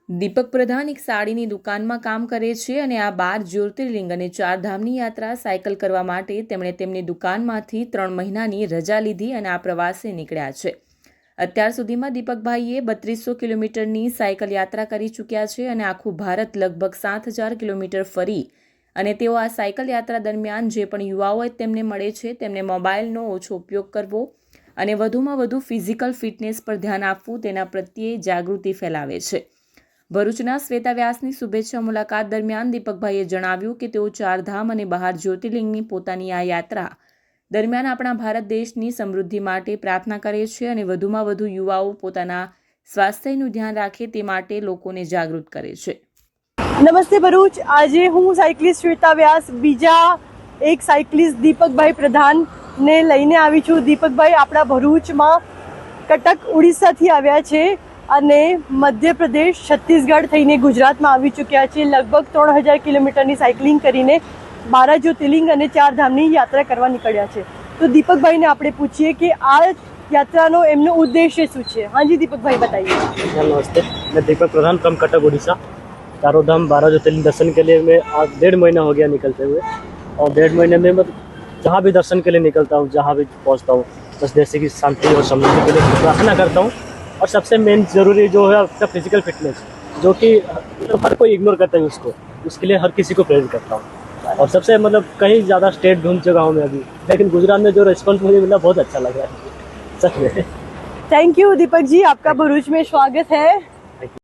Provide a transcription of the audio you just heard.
દીપક પ્રધાન એક સાડીની દુકાનમાં કામ કરે છે અને આ 12 જ્યોતિર્લિંગ અને 4 ધામની યાત્રા સાયકલ કરવા માટે તેમણે તેમની દુકાનમાંથી 3 મહિનાની રજા લીધી અને આ પ્રવાસે નીકળ્યા છે. અત્યાર સુધીમાં દીપકભાઈએ 3200 કિલોમીટરની સાયકલ યાત્રા કરી ચૂક્યા છે અને આખું ભારત લગભગ 7000 કિલોમીટર ફરી અને તેઓ આ સાયકલ યાત્રા દરમિયાન જે પણ યુવાઓ તેમને મળે છે તેમને મોબાઈલનો ઓછો ઉપયોગ કરવો અને વધુમાં વધુ ફિઝિકલ ફિટનેસ પર ધ્યાન આપવું તેના પ્રત્યે જાગૃતિ ફેલાવે છે. ભરૂચના શ્વેતા વ્યાસની શુભેચ્છા મુલાકાત દરમિયાન દીપકભાઈએ જણાવ્યું કે તેઓ 4 ધામ અને 12 જ્યોતિર્લિંગની પોતાની આ યાત્રા દરમિયાન આપણા ભારત દેશની સમૃદ્ધિ માટે પ્રાર્થના કરે છે અને વધુમાં વધુ યુવાઓ પોતાના સ્વાસ્થ્યનું ધ્યાન રાખે તે માટે લોકોને જાગૃત કરે છે. નમસ્તે ભરૂચ. આજે હું સાયકલિસ્ટ શ્વેતા વ્યાસ બીજા એક સાયકલિસ્ટ દીપકભાઈ પ્રધાનને લઈને આવી છું. દીપકભાઈ આપણા ભરૂચમાં કટક ઓડિશાથી આવ્યા છે અને મધ્યપ્રદેશ છત્તીસગઢ થઈને ગુજરાતમાં આવી ચૂક્યા છે. લગભગ 3000 કિલોમીટરની સાયકલિંગ કરીને 12 જ્યોતિર્લિંગ અને 4 ધામની યાત્રા કરવા નીકળ્યા છે. તો દીપકભાઈને આપણે પૂછીએ કે આ यात्रा एमनो उद्देश्य शू है. हाँ जी दीपक भाई बताइए. नमस्ते, मैं दीपक प्रधान फ्रॉम कटक उड़ीसा. चारों धाम 12 ज्योतिर्लिंग दर्शन के लिए मैं आज 1.5 महीना हो गया निकलते हुए और 1.5 महीने में मैं जहाँ भी दर्शन के लिए निकलता हूँ, जहाँ भी पहुँचता हूँ, बस जैसे कि शांति और समृद्धि के लिए प्रार्थना करता हूँ. और सबसे मेन ज़रूरी जो है आपका फिजिकल फिटनेस, जो कि हर कोई इग्नोर करता है उसको, उसके लिए हर किसी को प्रेरित करता हूँ. और सबसे मतलब कहीं ज़्यादा स्टेट ढूंढ चुका हूँ मैं अभी, लेकिन गुजरात में जो रिस्पॉन्स मुझे मिला बहुत अच्छा लग रहा है सच में. थैंक यू दीपक जी, आपका भरूच में स्वागत है.